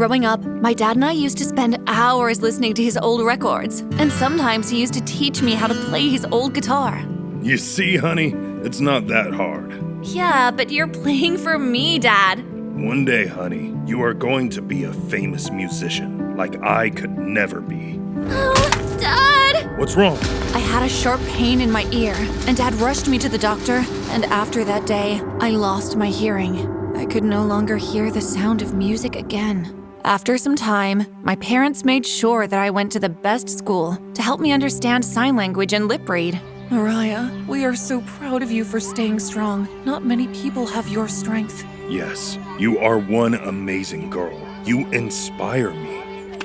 Growing up, my dad and I used to spend hours listening to his old records, and sometimes he used to teach me how to play his old guitar. You see, honey, it's not that hard. Yeah, but you're playing for me, Dad. One day, honey, you are going to be a famous musician, like I could never be. Oh, Dad! What's wrong? I had a sharp pain in my ear, and Dad rushed me to the doctor, and after that day, I lost my hearing. I could no longer hear the sound of music again. After some time, my parents made sure that I went to the best school to help me understand sign language and lip read. Mariah, we are so proud of you for staying strong. Not many people have your strength. Yes, you are one amazing girl. You inspire me.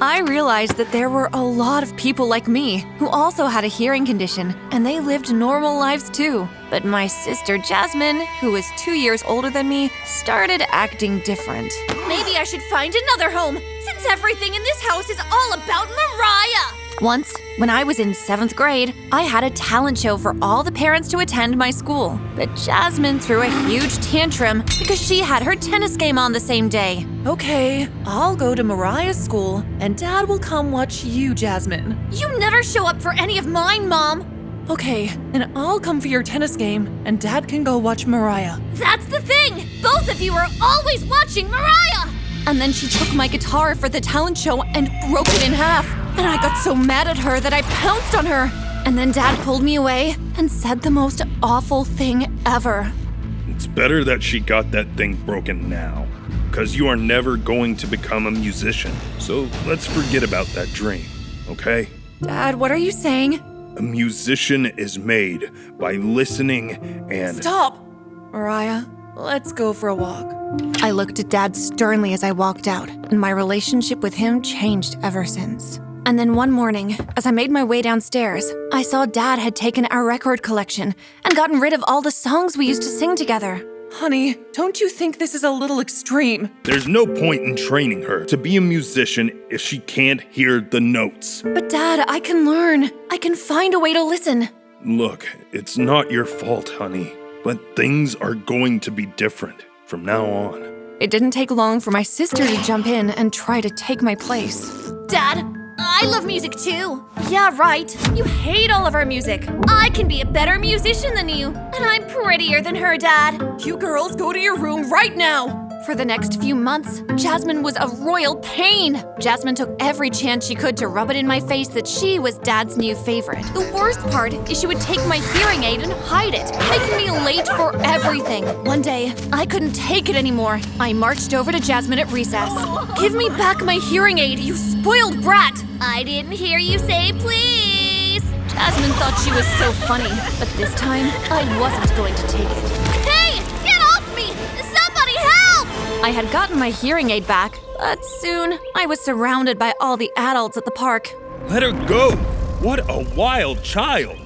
I realized that there were a lot of people like me who also had a hearing condition, and they lived normal lives too. But my sister Jasmine, who was 2 years older than me, started acting different. Maybe I should find another home, since everything in this house is all about Mariah. Once, when I was in 7th grade, I had a talent show for all the parents to attend my school. But Jasmine threw a huge tantrum because she had her tennis game on the same day. Okay, I'll go to Mariah's school, and Dad will come watch you, Jasmine. You never show up for any of mine, Mom. Okay, and I'll come for your tennis game, and Dad can go watch Mariah. That's the thing! Both of you are always watching Mariah! And then she took my guitar for the talent show and broke it in half. And I got so mad at her that I pounced on her. And then Dad pulled me away and said the most awful thing ever. It's better that she got that thing broken now, because you are never going to become a musician. So let's forget about that dream, okay? Dad, what are you saying? A musician is made by listening and... Stop! Mariah, let's go for a walk. I looked at Dad sternly as I walked out, and my relationship with him changed ever since. And then one morning, as I made my way downstairs, I saw Dad had taken our record collection and gotten rid of all the songs we used to sing together. Honey, don't you think this is a little extreme? There's no point in training her to be a musician if she can't hear the notes. But Dad, I can learn. I can find a way to listen. Look, it's not your fault, honey, but things are going to be different from now on. It didn't take long for my sister to jump in and try to take my place. Dad, I love music too. Yeah, right. You hate all of our music. I can be a better musician than you, and I'm prettier than her, Dad. You girls go to your room right now! For the next few months, Jasmine was a royal pain. Jasmine took every chance she could to rub it in my face that she was Dad's new favorite. The worst part is she would take my hearing aid and hide it, making me late for everything. One day, I couldn't take it anymore. I marched over to Jasmine at recess. Give me back my hearing aid, you spoiled brat. I didn't hear you say please. Jasmine thought she was so funny, but this time, I wasn't going to take it. Hey, get off me! Somebody help! I had gotten my hearing aid back, but soon I was surrounded by all the adults at the park. Let her go! What a wild child!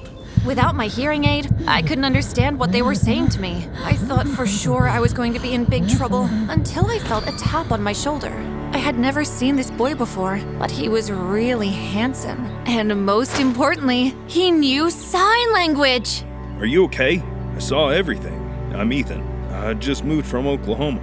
Without my hearing aid, I couldn't understand what they were saying to me. I thought for sure I was going to be in big trouble until I felt a tap on my shoulder. I had never seen this boy before, but he was really handsome. And most importantly, he knew sign language. Are you okay? I saw everything. I'm Ethan. I just moved from Oklahoma.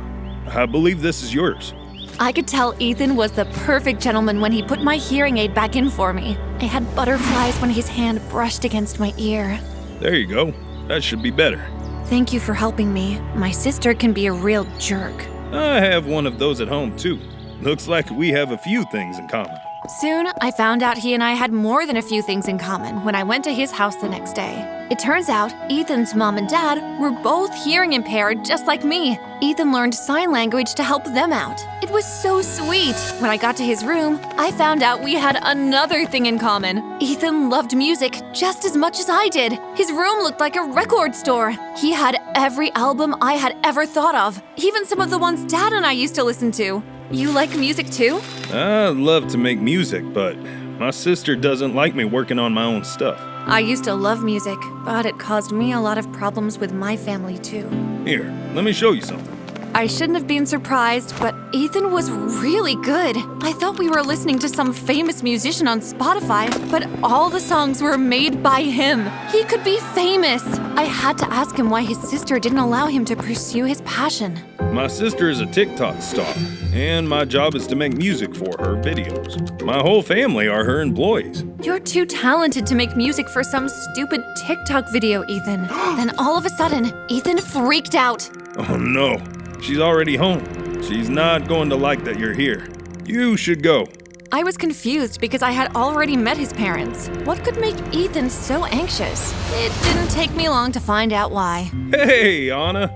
I believe this is yours. I could tell Ethan was the perfect gentleman when he put my hearing aid back in for me. I had butterflies when his hand brushed against my ear. There you go. That should be better. Thank you for helping me. My sister can be a real jerk. I have one of those at home, too. Looks like we have a few things in common. Soon, I found out he and I had more than a few things in common when I went to his house the next day. It turns out Ethan's mom and dad were both hearing impaired just like me. Ethan learned sign language to help them out. It was so sweet. When I got to his room, I found out we had another thing in common. Ethan loved music just as much as I did. His room looked like a record store. He had every album I had ever thought of, even some of the ones Dad and I used to listen to. You like music too? I love to make music, but my sister doesn't like me working on my own stuff. I used to love music, but it caused me a lot of problems with my family too. Here, let me show you something. I shouldn't have been surprised, but Ethan was really good. I thought we were listening to some famous musician on Spotify, but all the songs were made by him. He could be famous. I had to ask him why his sister didn't allow him to pursue his passion. My sister is a TikTok star, and my job is to make music for her videos. My whole family are her employees. You're too talented to make music for some stupid TikTok video, Ethan. Then all of a sudden, Ethan freaked out. Oh no, she's already home. She's not going to like that you're here. You should go. I was confused because I had already met his parents. What could make Ethan so anxious? It didn't take me long to find out why. Hey, Anna.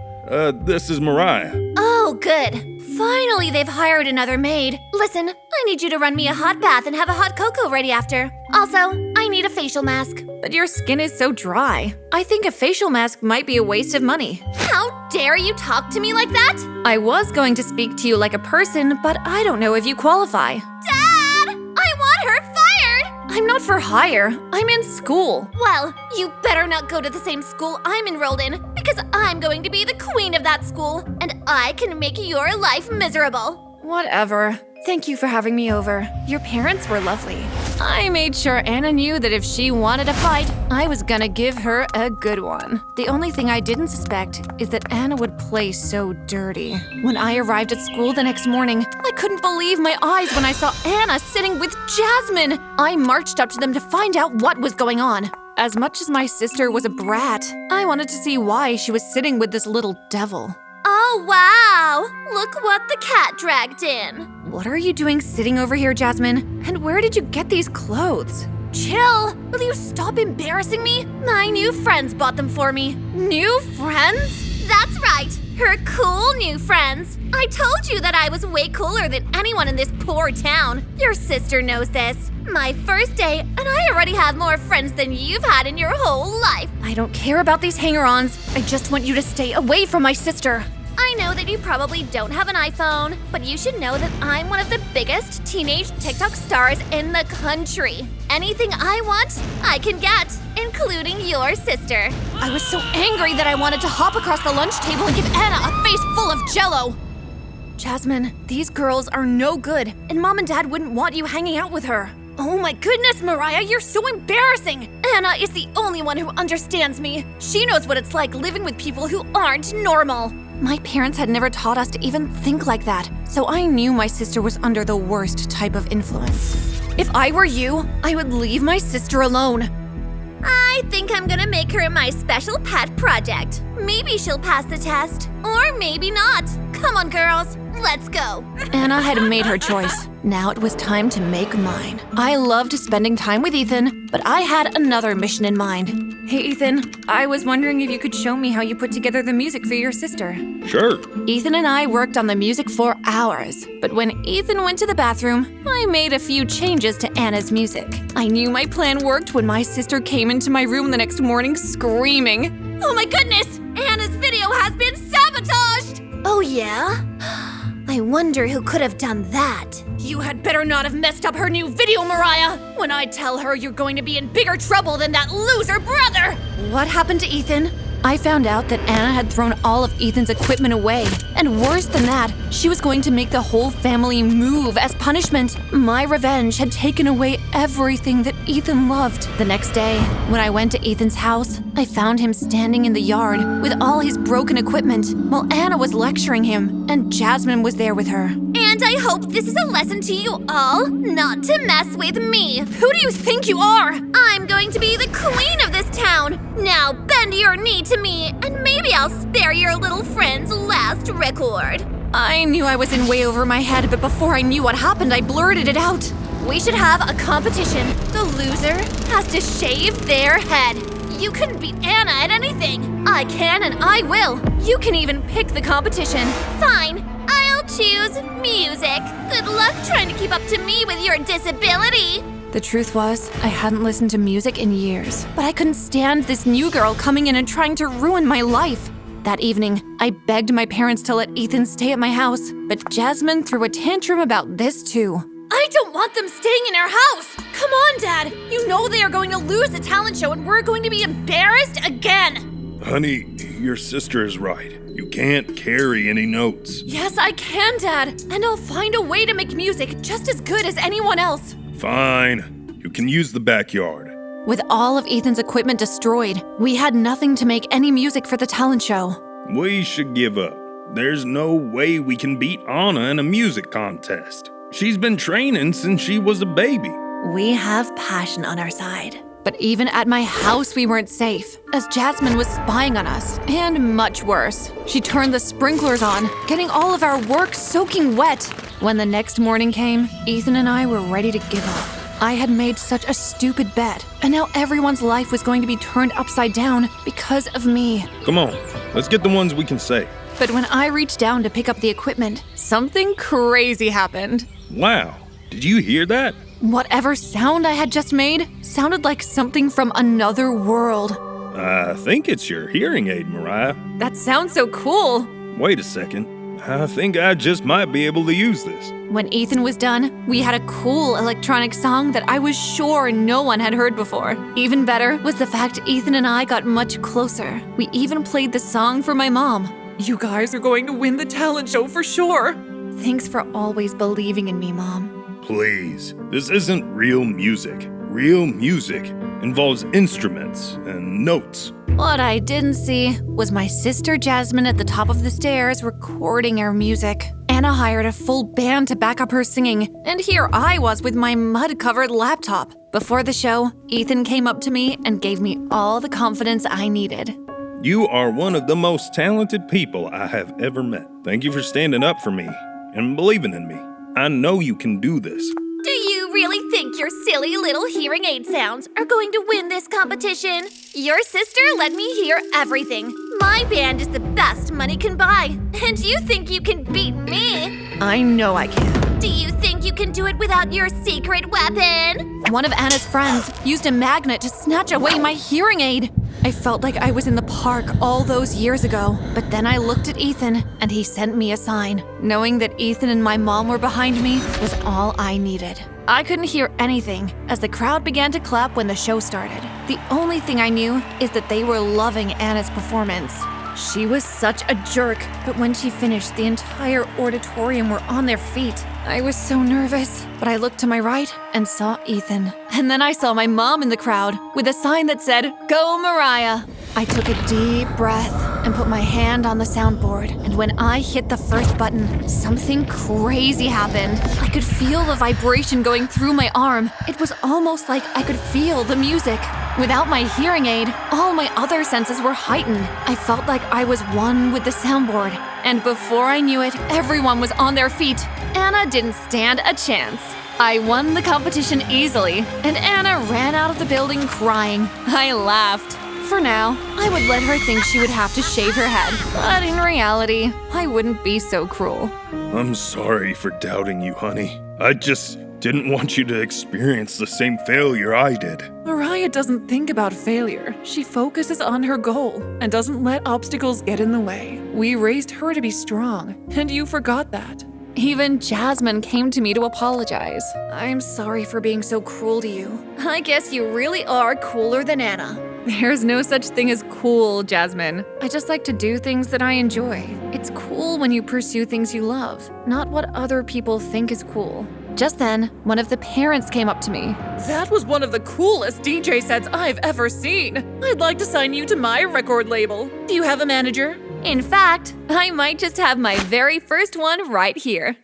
This is Mariah. Oh, good. Finally, they've hired another maid. Listen, I need you to run me a hot bath and have a hot cocoa ready after. Also, I need a facial mask. But your skin is so dry. I think a facial mask might be a waste of money. How dare you talk to me like that? I was going to speak to you like a person, but I don't know if you qualify. Dad! I want her fired! I'm not for hire. I'm in school. Well, you better not go to the same school I'm enrolled in, because I'm going to be the queen of that school, and I can make your life miserable. Whatever. Thank you for having me over. Your parents were lovely. I made sure Anna knew that if she wanted a fight, I was gonna give her a good one. The only thing I didn't suspect is that Anna would play so dirty. When I arrived at school the next morning, I couldn't believe my eyes when I saw Anna sitting with Jasmine. I marched up to them to find out what was going on. As much as my sister was a brat, I wanted to see why she was sitting with this little devil. Oh, wow! Look what the cat dragged in. What are you doing sitting over here, Jasmine? And where did you get these clothes? Chill! Will you stop embarrassing me? My new friends bought them for me. New friends? That's right! Her cool new friends. I told you that I was way cooler than anyone in this poor town. Your sister knows this. My first day, and I already have more friends than you've had in your whole life. I don't care about these hanger-ons. I just want you to stay away from my sister. I know that you probably don't have an iPhone, but you should know that I'm one of the biggest teenage TikTok stars in the country. Anything I want, I can get, including your sister. I was so angry that I wanted to hop across the lunch table and give Anna a face full of jello. Jasmine, these girls are no good, and Mom and Dad wouldn't want you hanging out with her. Oh my goodness, Mariah, you're so embarrassing! Anna is the only one who understands me. She knows what it's like living with people who aren't normal. My parents had never taught us to even think like that, so I knew my sister was under the worst type of influence. If I were you, I would leave my sister alone. I think I'm gonna make her my special pet project. Maybe she'll pass the test, or maybe not. Come on, girls, let's go. Anna had made her choice. Now it was time to make mine. I loved spending time with Ethan, but I had another mission in mind. Hey, Ethan, I was wondering if you could show me how you put together the music for your sister. Sure. Ethan and I worked on the music for hours, but when Ethan went to the bathroom, I made a few changes to Anna's music. I knew my plan worked when my sister came into my room the next morning screaming. Oh my goodness! Anna's video has been sabotaged! Oh yeah? I wonder who could have done that. You had better not have messed up her new video, Mariah! When I tell her you're going to be in bigger trouble than that loser brother! What happened to Ethan? I found out that Anna had thrown all of Ethan's equipment away. And worse than that, she was going to make the whole family move as punishment. My revenge had taken away everything that Ethan loved. The next day, when I went to Ethan's house, I found him standing in the yard with all his broken equipment while Anna was lecturing him, and Jasmine was there with her. And I hope this is a lesson to you all, not to mess with me. Who do you think you are? I'm going to be the queen of this town. Now bend your knee to me, and maybe I'll spare your little friend's last record. I knew I was in way over my head, but before I knew what happened, I blurted it out. We should have a competition. The loser has to shave their head. You couldn't beat Anna at anything. I can and I will. You can even pick the competition. Fine, I'll choose music. Good luck trying to keep up to me with your disability. The truth was, I hadn't listened to music in years, but I couldn't stand this new girl coming in and trying to ruin my life. That evening, I begged my parents to let Ethan stay at my house, but Jasmine threw a tantrum about this too. I don't want them staying in our house! Come on, Dad! You know they are going to lose the talent show and we're going to be embarrassed again! Honey, your sister is right. You can't carry any notes. Yes, I can, Dad. And I'll find a way to make music just as good as anyone else. Fine. You can use the backyard. With all of Ethan's equipment destroyed, we had nothing to make any music for the talent show. We should give up. There's no way we can beat Anna in a music contest. She's been training since she was a baby. We have passion on our side. But even at my house, we weren't safe, as Jasmine was spying on us, and much worse. She turned the sprinklers on, getting all of our work soaking wet. When the next morning came, Ethan and I were ready to give up. I had made such a stupid bet, and now everyone's life was going to be turned upside down because of me. Come on, let's get the ones we can say. But when I reached down to pick up the equipment, something crazy happened. Wow, did you hear that? Whatever sound I had just made sounded like something from another world. I think it's your hearing aid, Mariah. That sounds so cool. Wait a second. I think I just might be able to use this. When Ethan was done, we had a cool electronic song that I was sure no one had heard before. Even better was the fact Ethan and I got much closer. We even played the song for my mom. You guys are going to win the talent show for sure. Thanks for always believing in me, Mom. Please, this isn't real music. Real music involves instruments and notes. What I didn't see was my sister Jasmine at the top of the stairs recording our music. Anna hired a full band to back up her singing, and here I was with my mud-covered laptop. Before the show, Ethan came up to me and gave me all the confidence I needed. You are one of the most talented people I have ever met. Thank you for standing up for me and believing in me. I know you can do this. Do you really think your silly little hearing aid sounds are going to win this competition? Your sister let me hear everything. My band is the best money can buy. And you think you can beat me? I know I can. Do you think you can do it without your secret weapon? One of Anna's friends used a magnet to snatch away my hearing aid. I felt like I was in the park all those years ago, but then I looked at Ethan and he sent me a sign. Knowing that Ethan and my mom were behind me was all I needed. I couldn't hear anything as the crowd began to clap when the show started. The only thing I knew is that they were loving Anna's performance. She was such a jerk, but when she finished, the entire auditorium were on their feet. I was so nervous, but I looked to my right and saw Ethan. And then I saw my mom in the crowd with a sign that said, "Go Mariah." I took a deep breath and put my hand on the soundboard, and when I hit the first button, something crazy happened. I could feel the vibration going through my arm. It was almost like I could feel the music. Without my hearing aid, all my other senses were heightened. I felt like I was one with the soundboard. And before I knew it, everyone was on their feet. Anna didn't stand a chance. I won the competition easily, and Anna ran out of the building crying. I laughed. For now, I would let her think she would have to shave her head. But in reality, I wouldn't be so cruel. I'm sorry for doubting you, honey. I just didn't want you to experience the same failure I did. Mariah doesn't think about failure. She focuses on her goal and doesn't let obstacles get in the way. We raised her to be strong, and you forgot that. Even Jasmine came to me to apologize. I'm sorry for being so cruel to you. I guess you really are cooler than Anna. There's no such thing as cool, Jasmine. I just like to do things that I enjoy. It's cool when you pursue things you love, not what other people think is cool. Just then, one of the parents came up to me. That was one of the coolest DJ sets I've ever seen. I'd like to sign you to my record label. Do you have a manager? In fact, I might just have my very first one right here.